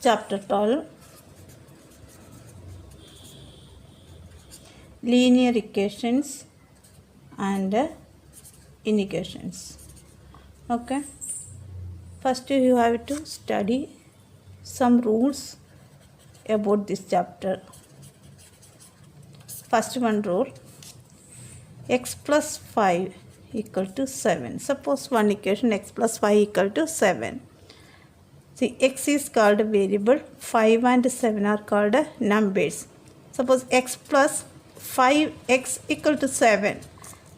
Chapter 12, Linear Equations and Inequations. Okay, first you have to study some rules about this chapter. First one rule, x plus 5 equal to 7. Suppose one equation x plus 5 equal to 7. See, x is called a variable, 5 and 7 are called numbers. Suppose x plus 5x equal to 7.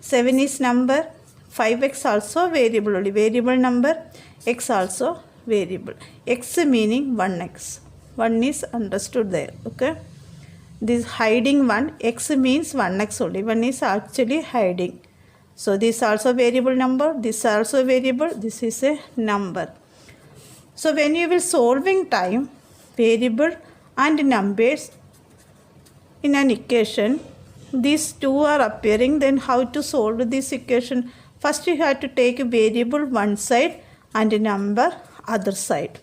7 is number, 5x also variable only, variable number, x also variable. X meaning 1x. 1 is understood there, okay. This hiding one, x means 1x only, 1 is actually hiding. So this also variable number, this also variable, this is a number. So when you will solving time, variable and numbers in an equation, these two are appearing, then how to solve this equation? First you have to take a variable one side and a number other side.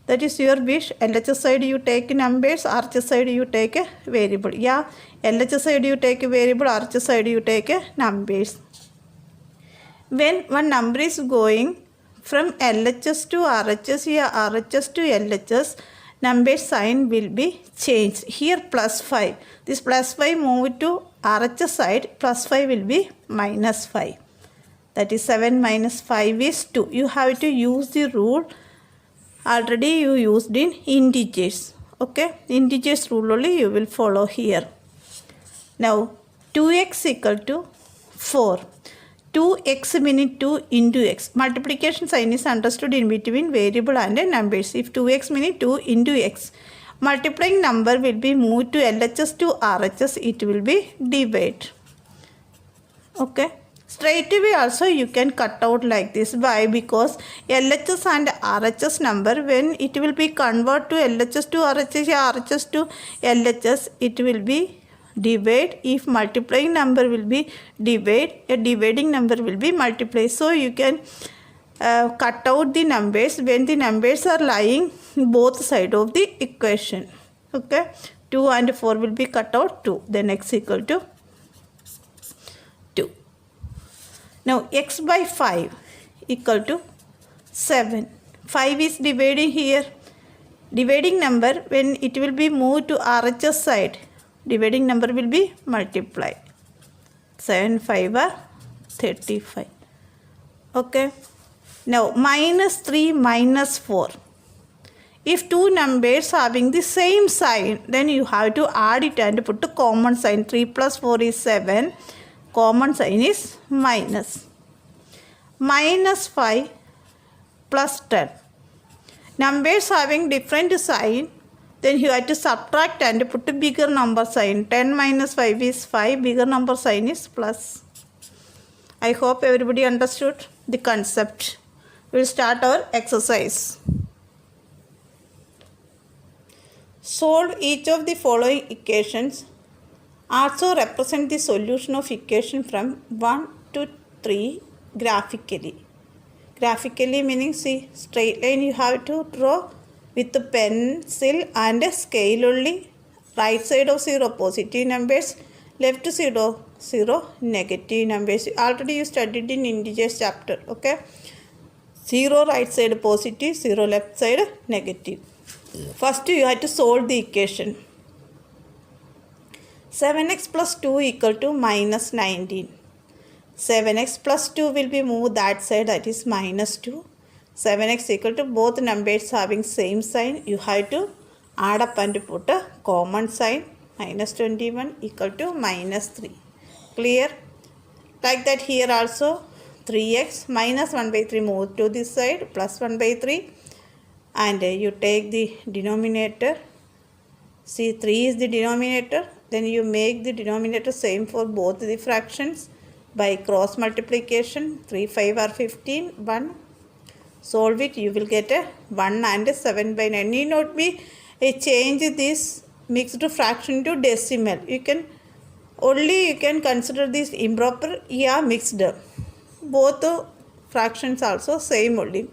That is your wish. LHS side you take numbers, RHS side you take a variable. Yeah, LHS side you take a variable, RHS side you take a numbers. When one number is going from LHS to RHS, here RHS to LHS, number sign will be changed. Here plus 5. This plus 5 move to RHS side, plus 5 will be minus 5. That is 7 minus 5 is 2. You have to use the rule already you used in integers. Okay, integers rule only you will follow here. Now 2x equal to 4. 2x means 2 into x. Multiplication sign is understood in between variable and numbers. If 2x means 2 into x, multiplying number will be moved to LHS to RHS. It will be divide. Okay. Straight away also you can cut out like this. Why? Because LHS and RHS number, when it will be converted to LHS to RHS, RHS to LHS, it will be divide. If multiplying number will be divide, a dividing number will be multiply. So you can cut out the numbers when the numbers are lying both side of the equation. Okay, 2 and 4 will be cut out 2. Then x equal to 2. Now x by 5 equal to 7. 5 is dividing here. Dividing number, when it will be moved to RHS side, dividing number will be multiplied. 7 5 are 35. Okay. Now minus 3 minus 4. If two numbers having the same sign, then you have to add it and put a common sign. 3 plus 4 is 7. Common sign is minus. Minus 5 plus 10. Numbers having different sign, then you have to subtract and put a bigger number sign. 10 minus 5 is 5. Bigger number sign is plus. I hope everybody understood the concept. We will start our exercise. Solve each of the following equations. Also represent the solution of equation from 1 to 3 graphically. Graphically meaning, see, straight line you have to draw with the pencil and a scale only. Right side of 0 positive numbers, left 0 0 negative numbers. Already you studied in integers chapter. Okay, 0 right side positive, 0 left side negative. First you have to solve the equation. 7x plus 2 equal to minus 19. 7x plus 2 will be moved that side, that is minus 2. 7x equal to both numbers having same sign. You have to add up and put a common sign. Minus 21 equal to minus 3. Clear? Like that here also 3x minus 1 by 3 move to this side, plus 1 by 3. And you take the denominator. See, 3 is the denominator. Then you make the denominator same for both the fractions by cross multiplication. 3 5 are 15. 1. Solve it. You will get a 1 and 7 by 9. Need not be a change this mixed fraction to decimal. You can consider this improper. Yeah, mixed. Both fractions also same only.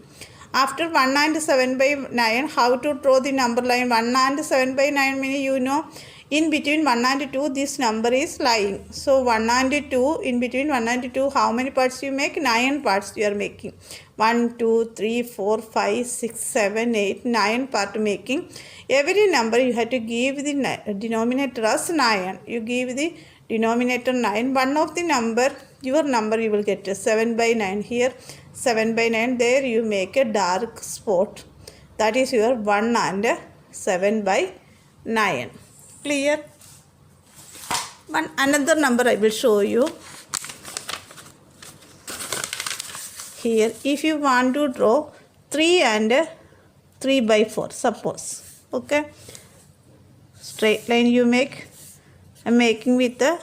After 1 and 7 by 9, how to draw the number line? 1 and 7 by 9 meaning you know in between 1 and 2 this number is lying. So 1 and 2, in between 1 and 2 how many parts you make? 9 parts you are making. 1, 2, 3, 4, 5, 6, 7, 8, 9 part making. Every number you have to give the denominator as 9. You give the denominator 9. One of the number, your number you will get 7 by 9 here. 7 by 9 there you make a dark spot. That is your 1 and 7 by 9. Clear? Another number I will show you. Here if you want to draw 3 and 3 by 4 suppose. Okay. Straight line you make. I am making with a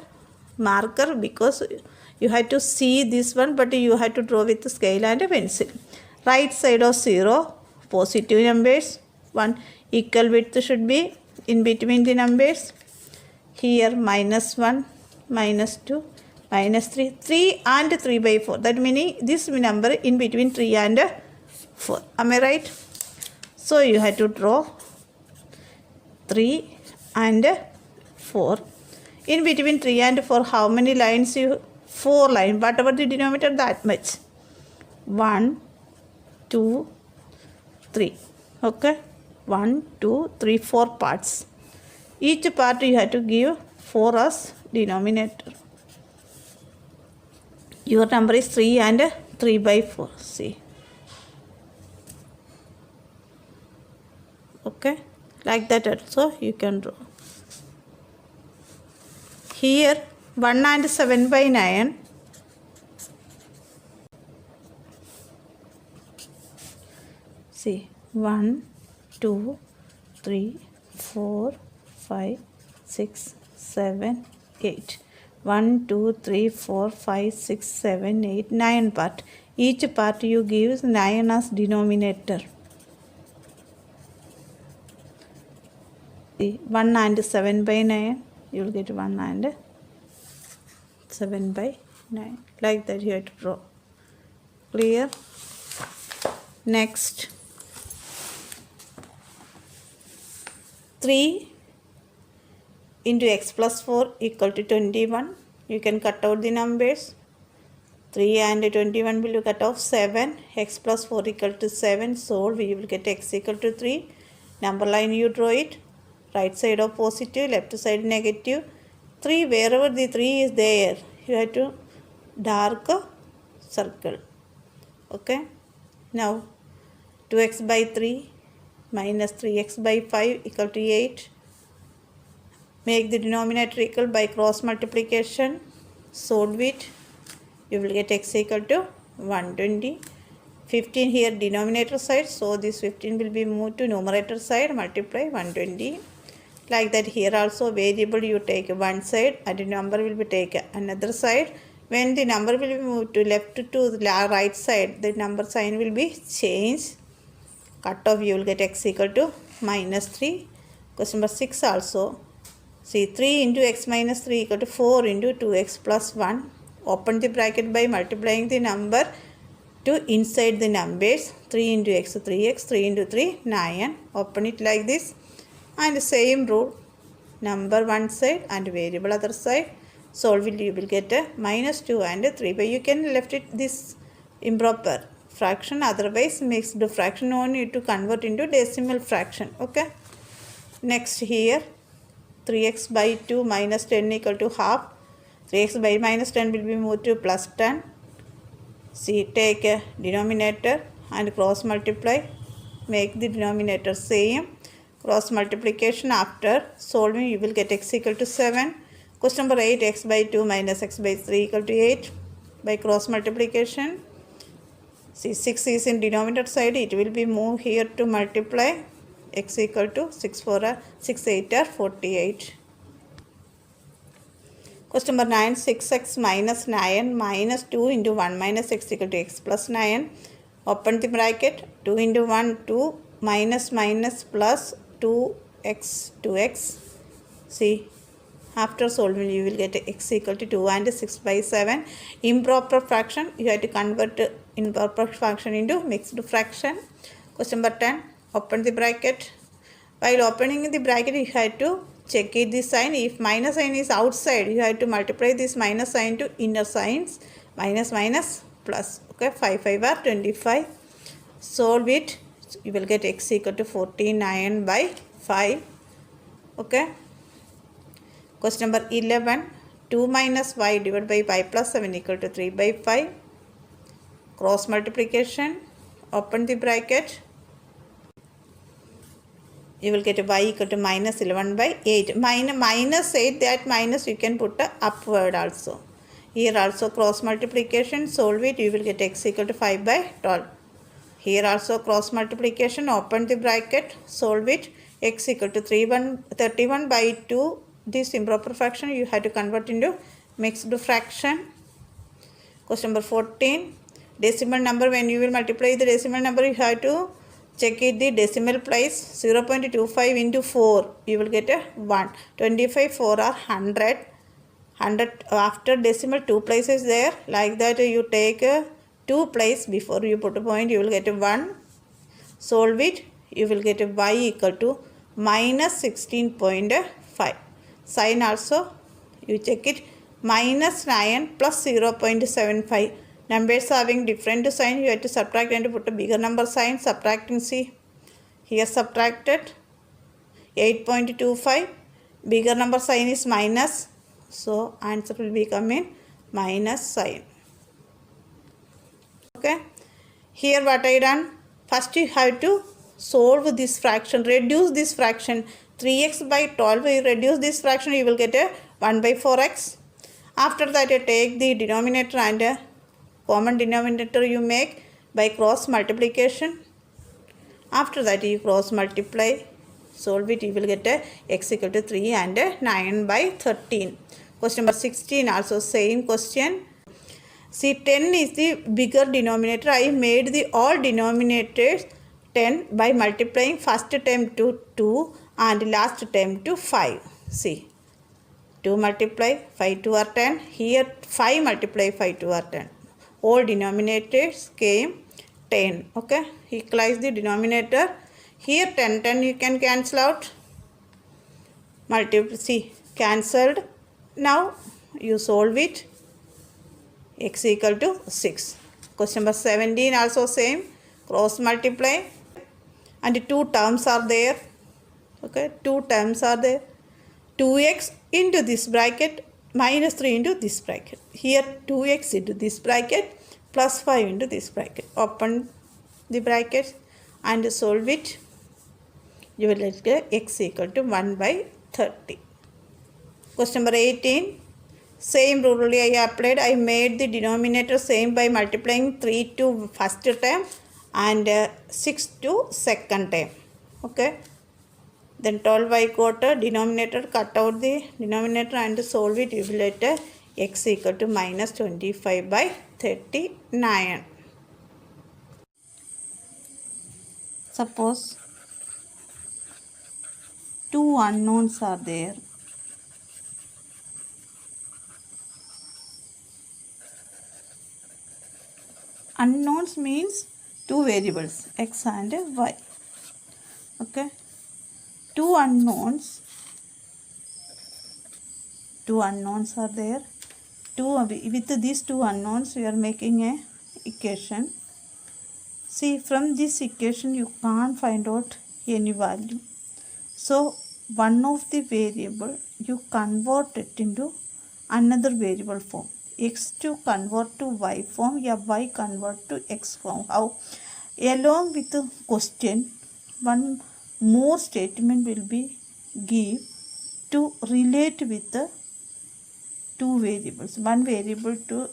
marker because you have to see this one, but you have to draw with the scale and a pencil. Right side of 0, positive numbers. 1 equal width should be in between the numbers. Here -1, -2, -3. 3 and 3 by 4. That meaning this number in between 3 and 4. Am I right? So you have to draw 3 and 4. In between 3 and 4, how many lines you? 4 lines. Whatever the denominator, that much. 1, 2, 3. Okay. 1, 2, 3, 4 parts. Each part you have to give 4 as denominator. Your number is 3 and 3 by 4. See. Okay. Like that also you can draw. Here 1 and 7 by 9. See 1, 2, 3, 4, 5, 6, 7, 8. 1, 2, 3, 4, 5, 6, 7, 8, 9 part. Each part you give 9 as denominator. See 1 and 7 by 9. You will get 1 and 7 by 9. Like that you have to draw. Clear? Next. 3 into x plus 4 equal to 21. You can cut out the numbers. 3 and 21 will you cut off 7. X plus 4 equal to 7. Solve. You will get x equal to 3. Number line you draw it. Right side of positive, left side negative. 3, wherever the 3 is there, you have to dark circle. Okay. Now 2x by 3 minus 3x by 5 equal to 8. Make the denominator equal by cross multiplication. Solve it. You will get x equal to 120. 15 here denominator side. So this 15 will be moved to numerator side. Multiply 120. Like that here also variable you take one side and the number will be taken another side. When the number will be moved to left to the right side, the number sign will be changed. Cut off you will get x equal to -3. Question number 6 also. See 3 into x minus 3 equal to 4 into 2x plus 1. Open the bracket by multiplying the number to inside the numbers. 3 into x 3x, 3 into 3 9. Open it like this. And same rule, number one side and variable other side. Solve it, you will get a -2 and 3 by. You can left it this improper fraction, otherwise mixed fraction only to convert into decimal fraction. Okay. Next here 3x by 2 minus 10 equal to half. 3x by minus 10 will be moved to plus 10. See, take a denominator and cross multiply. Make the denominator same. Cross multiplication after solving you will get x equal to 7. Question number 8, x by 2 minus x by 3 equal to 8 by cross multiplication. See 6 is in denominator side, it will be moved here to multiply. X equal to 6 8 are 48. Question number 9, 6x minus 9 minus 2 into 1 minus x equal to x plus 9. Open the bracket. 2 into 1 2 minus minus plus 2x 2x. See, after solving you will get x equal to 2 and 6 by 7. Improper fraction, you have to convert improper fraction into mixed fraction. Question number 10. Open the bracket. While opening the bracket, you have to check it the sign. If minus sign is outside, you have to multiply this minus sign to inner signs. Minus minus plus. Okay, 5 5 are 25. Solve it. You will get x equal to 49 by 5. Okay. Question number 11. 2 minus y divided by y plus 7 equal to 3 by 5. Cross multiplication. Open the bracket. You will get y equal to minus 11 by 8. Minus 8, that minus you can put upward also. Here also cross multiplication. Solve it. You will get x equal to 5 by 12. Here also cross multiplication. Open the bracket. Solve it. X equal to 31 by 2. This improper fraction you have to convert into mixed fraction. Question number 14. Decimal number. When you will multiply the decimal number, you have to check it the decimal place. 0.25 into 4. You will get a 1. 25 4 are 100. 100 after decimal 2 places there. Like that you take 2 place before you put a point. You will get a 1. Solve it. You will get a y equal to minus 16.5. Sign also you check it. Minus 9 plus 0.75. Numbers having different sign. You have to subtract and put a bigger number sign. Subtracting, see. Here subtracted. 8.25. Bigger number sign is minus. So answer will become in minus sign. Okay. Here what I done. First you have to solve this fraction. Reduce this fraction. 3x by 12. You reduce this fraction. You will get a 1 by 4x. After that you take the denominator and common denominator you make by cross multiplication. After that you cross multiply. Solve it. You will get a x equal to 3 and 9 by 13. Question number 16 also same question. See, 10 is the bigger denominator. I made the all denominators 10 by multiplying first term to 2 and last term to 5. See, 2 multiply 5 2 are 10. Here 5 multiply 5 2 are 10. All denominators came 10. Okay, equalize the denominator. Here 10 you can cancel out. Multiply, see, cancelled. Now you solve it. X equal to 6. Question number 17 also same. Cross multiply. And 2 terms are there. Okay, 2 terms are there. 2x into this bracket minus 3 into this bracket. Here 2x into this bracket plus 5 into this bracket. Open the brackets and solve it. You will get x equal to 1 by 30. Question number 18. Same rule only I applied. I made the denominator same by multiplying 3 to first term and 6 to second term. Okay. Then 12 I got a denominator, cut out the denominator and solve it. You will get x equal to minus 25 by 39. Suppose 2 unknowns are there. Unknowns means 2 variables, x and y. Okay. 2 unknowns are there. With these 2 unknowns we are making a equation. See, from this equation you can't find out any value. So one of the variable you convert it into another variable form. X to convert to y form, yeah, y convert to x form. How? Along with the question, one more statement will be give to relate with the 2 variables. One variable to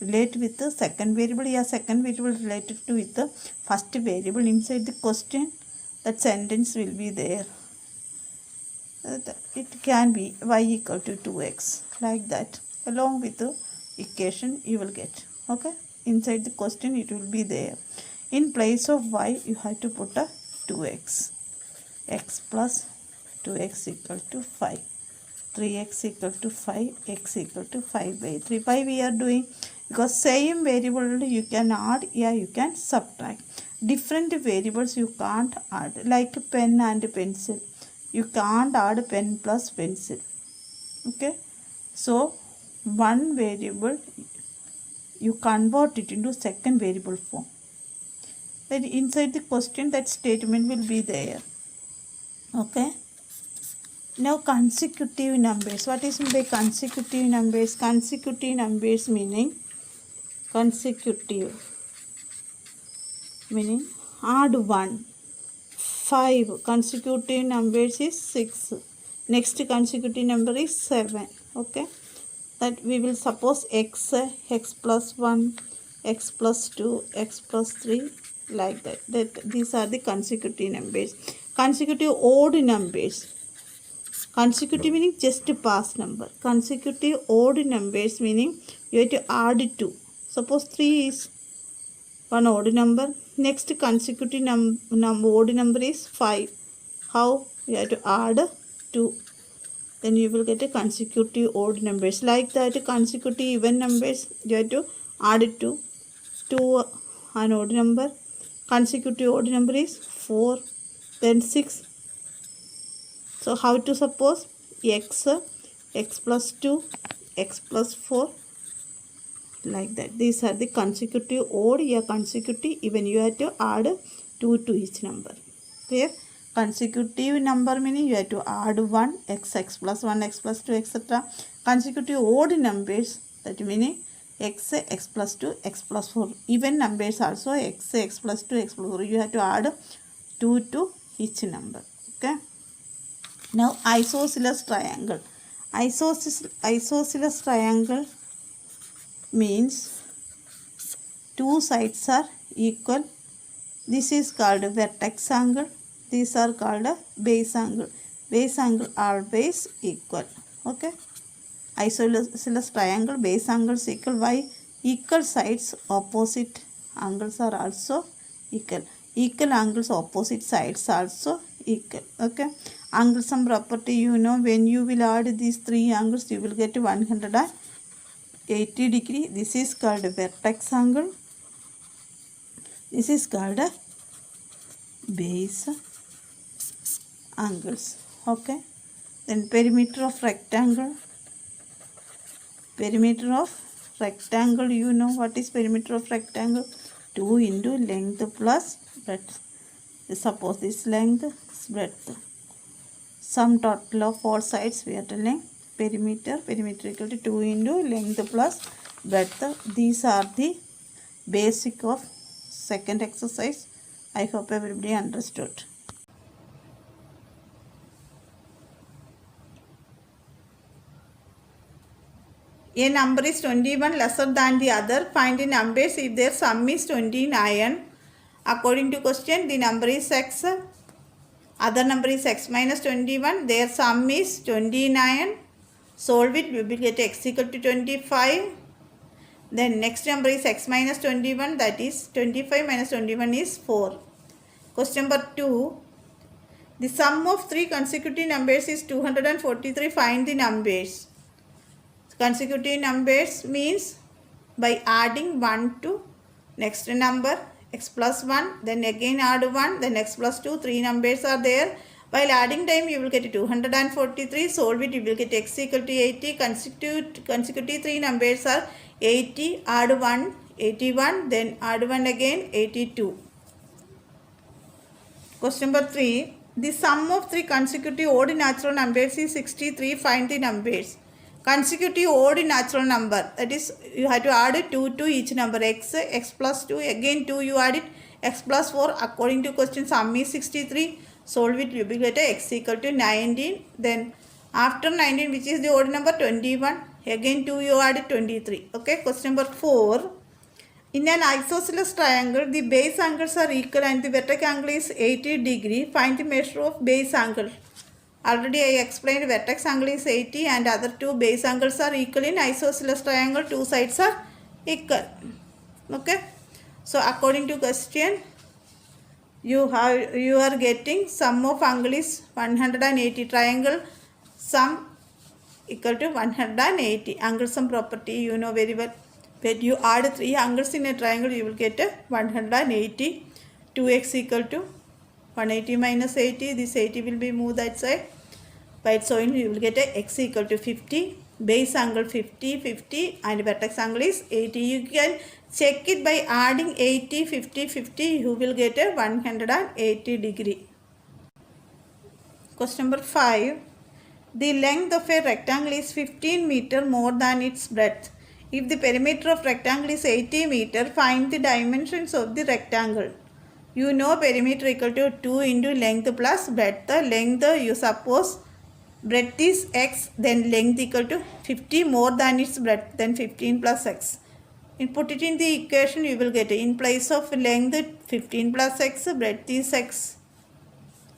relate with the second variable, yeah, second variable related to with the first variable. Inside the question, that sentence will be there. It can be y equal to 2x, like that. Along with the equation you will get. Okay, inside the question it will be there. In place of y you have to put a 2x. X plus 2x equal to 5. 3x equal to 5. X equal to 5 by 3. Why we are doing? Because same variable you can add, yeah, you can subtract. different variables you can't add, like pen and pencil. You can't add pen plus pencil. Okay, so one variable you convert it into second variable form. Then inside the question that statement will be there. Okay. Now consecutive numbers. What is meant by consecutive numbers? Consecutive numbers meaning add 1. 5 consecutive numbers is 6. Next consecutive number is 7. Okay. That we will suppose x plus 1, x plus 2, x plus 3, like that. These are the consecutive numbers. Consecutive odd numbers. Consecutive meaning just past number. Consecutive odd numbers meaning you have to add 2. Suppose 3 is one odd number. Next consecutive odd number is 5. How? You have to add 2. Then you will get a consecutive odd numbers. Like that, consecutive even numbers, you have to add 2 to an odd number. Consecutive odd number is 4, then 6. So how to suppose? X plus 2, x plus 4, like that. These are the consecutive odd or consecutive even. You have to add 2 to each number. Clear? Consecutive number meaning you have to add 1, x plus 1, x plus 2, etc. Consecutive odd numbers, that meaning x plus 2, x plus 4. Even numbers also x plus 2, x plus 4. You have to add 2 to each number. Okay. Now isosceles triangle. Isosceles triangle means two sides are equal. This is called vertex angle. These are called base angle. Base angle always equal. Okay. Isosceles triangle base angles equal. Why? Equal sides opposite angles are also equal. Equal angles opposite sides also equal. Okay. Angle sum property, you know, when you will add these three angles you will get 180 degree. This is called vertex angle. This is called base angles. Okay. Then perimeter of rectangle. Perimeter of rectangle, you know what is perimeter of rectangle? 2 into length plus breadth. Suppose this length, this breadth. Sum total of all sides we are telling perimeter. Perimeter equal to 2 into length plus breadth. These are the basic of second exercise. I hope everybody understood. A number is 21 lesser than the other. Find the numbers if their sum is 29. According to question, the number is x. Other number is x minus 21. Their sum is 29. Solve it. We will get x equal to 25. Then next number is x minus 21. That is 25 minus 21 is 4. Question number 2. The sum of three consecutive numbers is 243. Find the numbers. Consecutive numbers means by adding 1 to next number, x plus 1, then again add 1, then x plus 2, 3 numbers are there. While adding time you will get 243, solve it, you will get x equal to 80. Consecutive 3 numbers are 80, add 1, 81, then add 1 again, 82. Question number 3. The sum of three consecutive odd natural numbers is 63. Find the numbers. Consecutive odd natural number, that is you have to add 2 to each number. X plus 2, again 2 you add it, x plus 4. According to question, sum is 63. Solve it, you will get x equal to 19. Then after 19, which is the odd number, 21. Again 2 you add 23. Okay. Question number 4. In an isosceles triangle, the base angles are equal and the vertex angle is 80 degree. Find the measure of base angle. Already I explained vertex angle is 80 and other two base angles are equal in isosceles triangle. Two sides are equal. Okay. So according to question, you are getting sum of angle is 180. Triangle sum equal to 180. Angle sum property you know very well. When you add three angles in a triangle, you will get 180 2x equal to 180 minus 80. This 80 will be moved that side. By so you will get a x equal to 50. Base angle 50, 50 and vertex angle is 80. You can check it by adding 80, 50, 50. You will get a 180 degree. Question number 5. The length of a rectangle is 15 meter more than its breadth. If the perimeter of rectangle is 80 meter, find the dimensions of the rectangle. You know perimeter equal to 2 into length plus breadth. The length you suppose breadth is x, then length equal to 50 more than its breadth, then 15 plus x. And put it in the equation, you will get in place of length 15 plus x, breadth is x.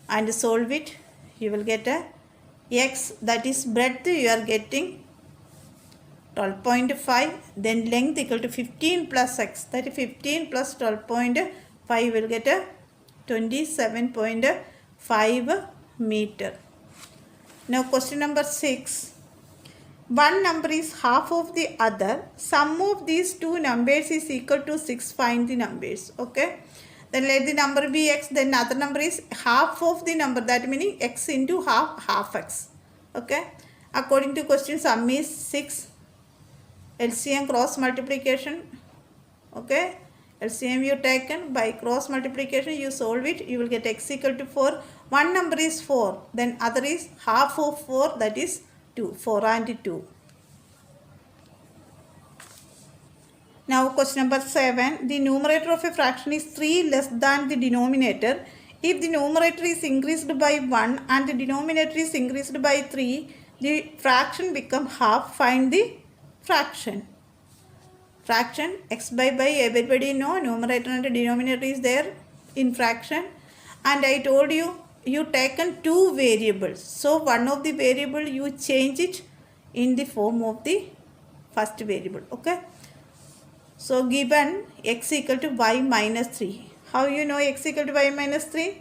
And solve it, you will get a x, that is breadth you are getting 12.5, then length equal to 15 plus x, that is 15 plus 12.5 will get a 27.5 meter. Now question number 6. One number is half of the other. Sum of these two numbers is equal to 6. Find the numbers. Okay. Then let the number be x. Then other number is half of the number. That meaning x into half x. Okay. According to question, sum is 6. LCM cross multiplication. Okay. LCM you taken by cross multiplication, you solve it, you will get x equal to 4. One number is 4, then other is half of 4, that is 2. 4 and 2. Now question number 7. The numerator of a fraction is 3 less than the denominator. If the numerator is increased by 1 and the denominator is increased by 3, the fraction become half. Find the fraction. Fraction x by everybody know numerator and denominator is there in fraction, and I told you taken two variables, so one of the variable you change it in the form of the first variable. Okay, so given x equal to y minus 3, how you know x equal to y minus 3?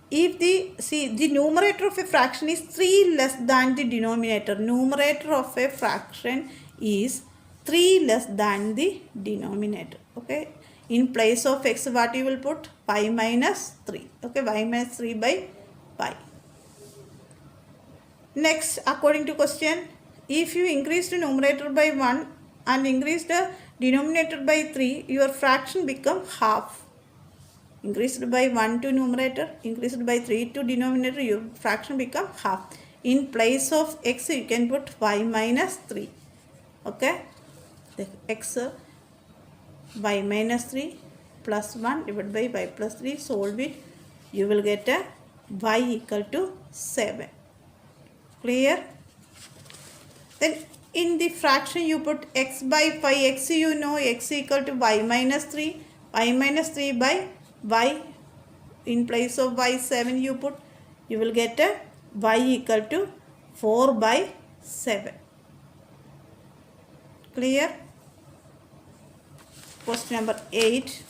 If the numerator of a fraction is 3 less than the denominator, numerator of a fraction is 3 less than the denominator. Okay, in place of x what you will put? Y minus 3. Okay, y minus 3 by y. Next, according to question, if you increase the numerator by 1 and increase the denominator by 3, your fraction become half. Increased by 1 to numerator, increased by 3 to denominator, your fraction become half. In place of x you can put y minus 3. Okay, the x y minus 3 plus 1 divided by y plus 3, solve it, you will get a y equal to 7. Clear? Then in the fraction you put x by 5, x you know x equal to y minus 3, y minus 3 by y, in place of y 7 you put, you will get a y equal to 4 by 7. Clear? Question number 8.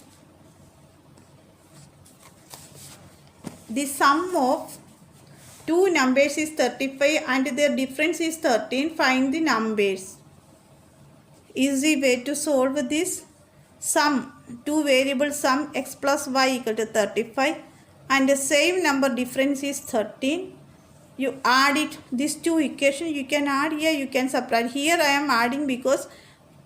The sum of two numbers is 35 and their difference is 13. Find the numbers. Easy way to solve this. Sum, two variables sum x plus y equal to 35 and the same number difference is 13. You add it, these two equations you can add here, you can subtract. Here I am adding because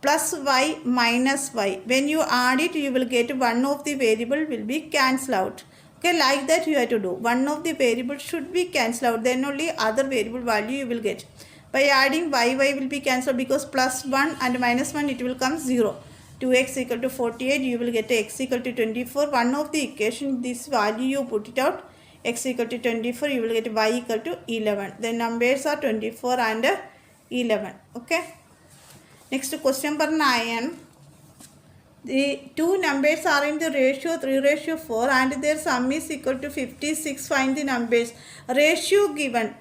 plus y minus y. When you add it, you will get one of the variable will be cancelled out. Okay, like that you have to do. One of the variable should be cancelled out. Then only other variable value you will get. By adding y will be cancelled because plus 1 and minus 1 it will come 0. 2x equal to 48, you will get x equal to 24. One of the equation, this value you put it out. X equal to 24, you will get y equal to 11. The numbers are 24 and 11. Okay. Next question number 9. The two numbers are in the ratio 3:4 and their sum is equal to 56. Find the numbers. Ratio given.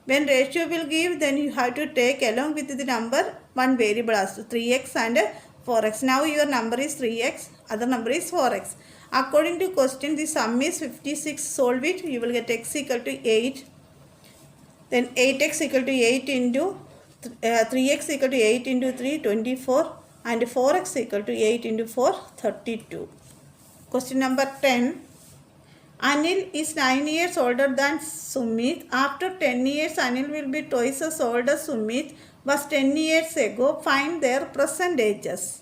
When ratio will give, then you have to take along with the number one variable as 3x and 4x. Now your number is 3x, other number is 4x. According to question, the sum is 56. Solve it. You will get x equal to 8. Then 8x equal to 8 into 3x equal to 8 into 3, 24. And 4x equal to 8 into 4, 32. Question number 10. Anil is 9 years older than Sumit. After 10 years, Anil will be twice as old as Sumit was 10 years ago. Find their present ages.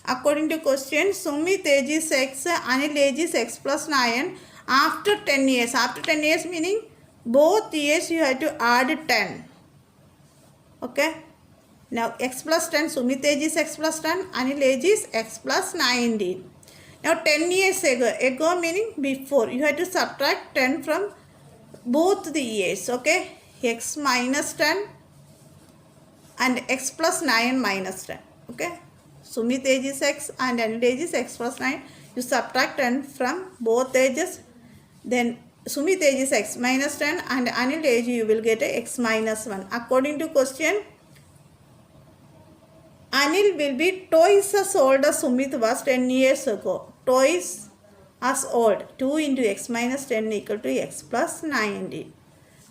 According to question, Sumit age is x, Anil age is x plus 9. After 10 years. After 10 years meaning both years you have to add 10. Okay. Now x plus 10, Sumit age is x plus 10, Anil age is x plus 19. Now 10 years ago meaning before, you have to subtract 10 from both the years. Okay. X minus 10 and x plus 9 minus 10. Okay. Sumit age is x and Anil age is x plus 9. You subtract 10 from both ages. Then Sumit age is x minus 10 and Anil age you will get a x minus 1. According to question, Anil will be twice as old as Sumit was 10 years ago. Twice as old. 2 into x minus 10 equal to x plus 19.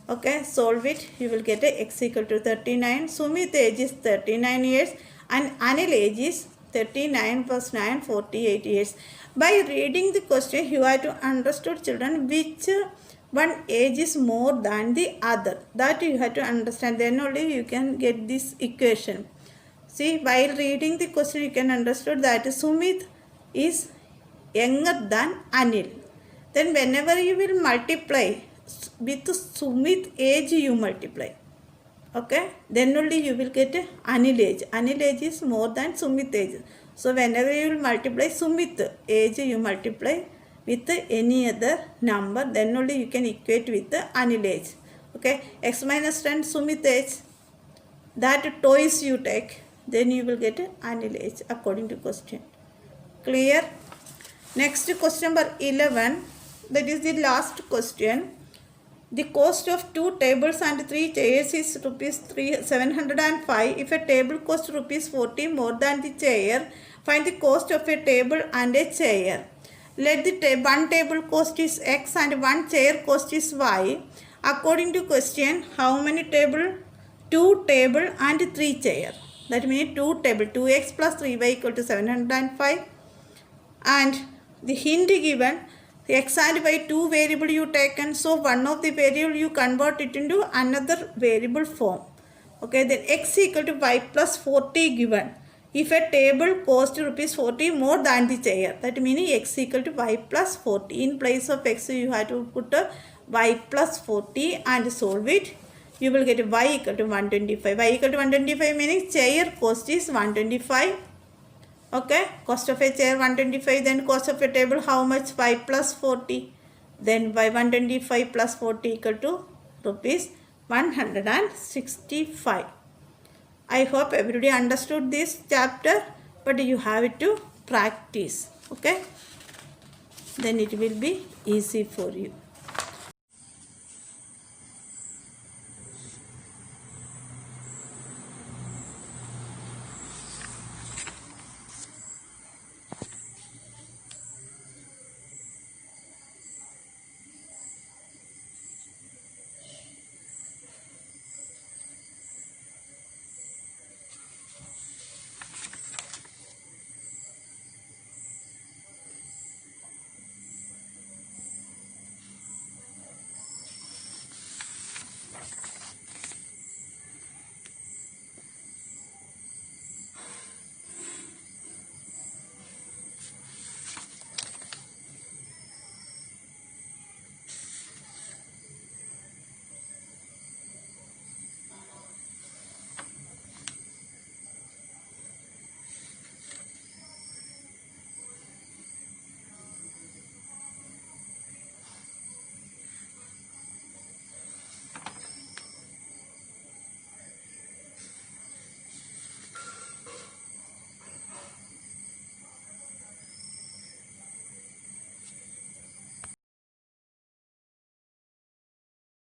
Okay, solve it. You will get a x equal to 39. Sumit age is 39 years and Anil age is 39 plus 9, 48 years. By reading the question, you have to understand, children, which one age is more than the other. That you have to understand. Then only you can get this equation. See, while reading the question, you can understand that Sumit is younger than Anil. Then whenever you will multiply with Sumit age, you multiply. Okay. Then only you will get Anil age. Anil age is more than Sumit age. So whenever you will multiply Sumit age, you multiply with any other number. Then only you can equate with the Anil age. Okay. X minus 10 Sumit age. That twice you take. Then you will get Anil age according to question. Clear? Next question number 11. That is the last question. The cost of 2 tables and 3 chairs is rupees 705. If a table costs rupees 40 more than the chair, find the cost of a table and a chair. Let the one table cost is x and one chair cost is y. According to question, how many table? 2 table and 3 chair. That means 2 table, 2x plus 3y equal to 705. And the hint given, x and y 2 variable you taken. So one of the variable you convert it into another variable form. Okay, then x equal to y plus 40 given. If a table cost rupees 40 more than the chair, that means x equal to y plus 40. In place of x you have to put a y plus 40 and solve it. You will get y equal to 125. Y equal to 125 meaning chair cost is 125. Okay, cost of a chair 125. Then cost of a table how much? Y plus 40. Then y 125 plus 40 equal to rupees 165. I hope everybody understood this chapter, but you have to practice. Okay, then it will be easy for you.